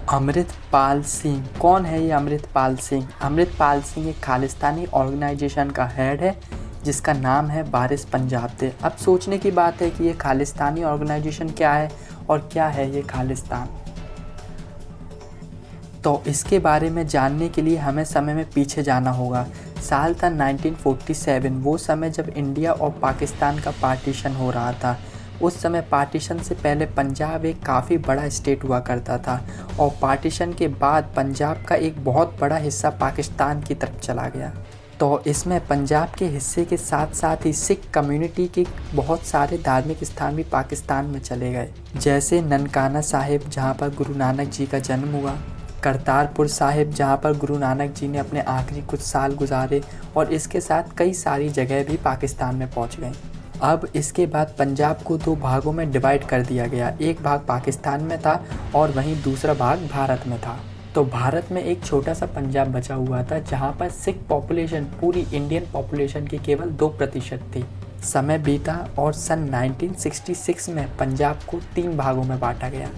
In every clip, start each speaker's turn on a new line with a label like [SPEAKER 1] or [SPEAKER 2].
[SPEAKER 1] अमृतपाल सिंह कौन है ये अमृतपाल सिंह? अमृतपाल सिंह एक खालिस्तानी ऑर्गेनाइजेशन का हेड है जिसका नाम है वारिस पंजाब दे। अब सोचने की बात है कि ये खालिस्तानी ऑर्गेनाइजेशन क्या है और क्या है ये खालिस्तान। तो इसके बारे में जानने के लिए हमें समय में पीछे जाना होगा। साल था 1947, वो समय जब इंडिया और पाकिस्तान का पार्टीशन हो रहा था। उस समय पार्टीशन से पहले पंजाब एक काफ़ी बड़ा स्टेट हुआ करता था और पार्टीशन के बाद पंजाब का एक बहुत बड़ा हिस्सा पाकिस्तान की तरफ चला गया। तो इसमें पंजाब के हिस्से के साथ साथ ही सिख कम्युनिटी के बहुत सारे धार्मिक स्थान भी पाकिस्तान में चले गए, जैसे ननकाना साहिब जहाँ पर गुरु नानक जी का जन्म हुआ, करतारपुर साहिब जहाँ पर गुरु नानक जी ने अपने आखिरी कुछ साल गुजारे, और इसके साथ कई सारी जगह भी पाकिस्तान में पहुँच गई। अब इसके बाद पंजाब को दो भागों में डिवाइड कर दिया गया। एक भाग पाकिस्तान में था और वहीं दूसरा भाग भारत में था। तो भारत में एक छोटा सा पंजाब बचा हुआ था जहाँ पर सिख पॉपुलेशन पूरी इंडियन पॉपुलेशन की केवल 2% थी। समय बीता और सन 1966 में पंजाब को 3 भागों में बांटा गया।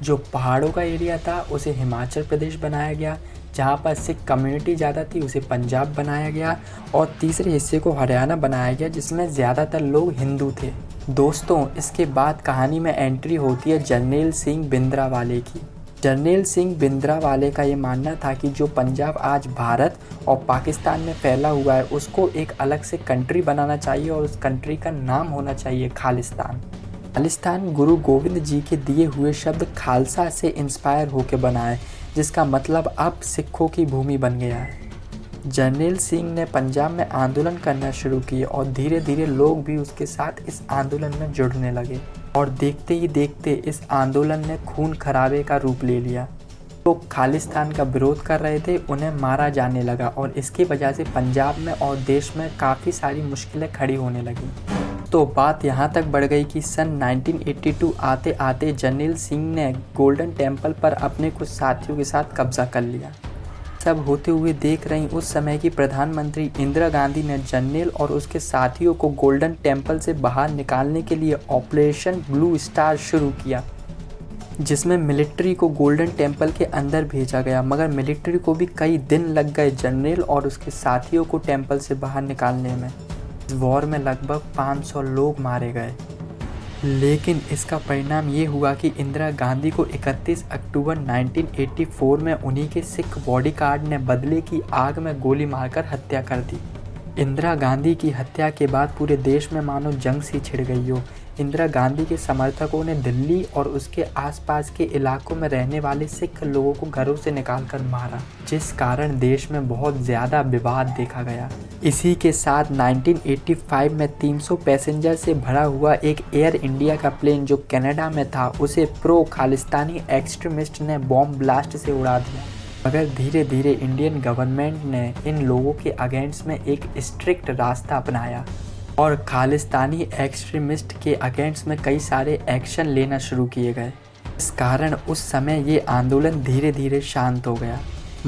[SPEAKER 1] जो पहाड़ों का एरिया था उसे हिमाचल प्रदेश बनाया गया, जहाँ पर सिख कम्युनिटी ज़्यादा थी उसे पंजाब बनाया गया, और तीसरे हिस्से को हरियाणा बनाया गया जिसमें ज़्यादातर लोग हिंदू थे। दोस्तों, इसके बाद कहानी में एंट्री होती है जरनैल सिंह भिंद्रावाले की। जरनैल सिंह भिंद्रावाले का ये मानना था कि जो पंजाब आज भारत और पाकिस्तान में फैला हुआ है उसको एक अलग से कंट्री बनाना चाहिए और उस कंट्री का नाम होना चाहिए खालिस्तान। खालिस्तान गुरु गोविंद जी के दिए हुए शब्द खालसा से इंस्पायर होकर बना है, जिसका मतलब अब सिखों की भूमि बन गया है। जरनैल सिंह ने पंजाब में आंदोलन करना शुरू किए और धीरे धीरे लोग भी उसके साथ इस आंदोलन में जुड़ने लगे, और देखते ही देखते इस आंदोलन ने खून खराबे का रूप ले लिया। लोग खालिस्तान का विरोध कर रहे थे, उन्हें मारा जाने लगा, और इसकी वजह से पंजाब में और देश में काफ़ी सारी मुश्किलें खड़ी होने लगी। तो बात यहाँ तक बढ़ गई कि सन 1982 आते आते जरनैल सिंह ने गोल्डन टेम्पल पर अपने कुछ साथियों के साथ कब्जा कर लिया। सब होते हुए देख रही उस समय की प्रधानमंत्री इंदिरा गांधी ने जरनैल और उसके साथियों को गोल्डन टेम्पल से बाहर निकालने के लिए ऑपरेशन ब्लू स्टार शुरू किया, जिसमें मिलिट्री को गोल्डन टेम्पल के अंदर भेजा गया। मगर मिलिट्री को भी कई दिन लग गए जरनैल और उसके साथियों को टेम्पल से बाहर निकालने में। इस वॉर में लगभग 500 लोग मारे गए, लेकिन इसका परिणाम ये हुआ कि इंदिरा गांधी को 31 अक्टूबर 1984 में उन्हीं के सिख बॉडीगार्ड ने बदले की आग में गोली मारकर हत्या कर दी। इंदिरा गांधी की हत्या के बाद पूरे देश में मानो जंग सी छिड़ गई हो। इंदिरा गांधी के समर्थकों ने दिल्ली और उसके आसपास के इलाकों में रहने वाले सिख लोगों को घरों से निकालकर मारा, जिस कारण देश में बहुत ज़्यादा विवाद देखा गया। इसी के साथ 1985 में 300 पैसेंजर से भरा हुआ एक एयर इंडिया का प्लेन जो कनाडा में था उसे प्रो खालिस्तानी एक्सट्रीमिस्ट ने बॉम्ब ब्लास्ट से उड़ा दिया। मगर धीरे धीरे इंडियन गवर्नमेंट ने इन लोगों के अगेंस्ट में एक स्ट्रिक्ट रास्ता अपनाया और खालिस्तानी एक्सट्रीमिस्ट के अगेंस्ट में कई सारे एक्शन लेना शुरू किए गए। इस कारण उस समय ये आंदोलन धीरे धीरे शांत हो गया।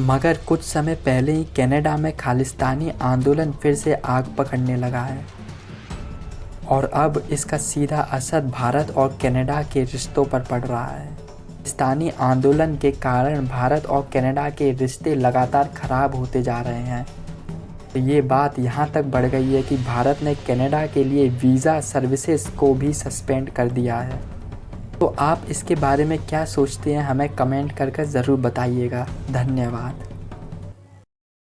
[SPEAKER 1] मगर कुछ समय पहले ही कनाडा में खालिस्तानी आंदोलन फिर से आग पकड़ने लगा है, और अब इसका सीधा असर भारत और कनाडा के रिश्तों पर पड़ रहा है। खालिस्तानी आंदोलन के कारण भारत और कनाडा के रिश्ते लगातार खराब होते जा रहे हैं। ये बात यहाँ तक बढ़ गई है कि भारत ने कनाडा के लिए वीज़ा सर्विसेज को भी सस्पेंड कर दिया है। तो आप इसके बारे में क्या सोचते हैं, हमें कमेंट करके ज़रूर बताइएगा। धन्यवाद।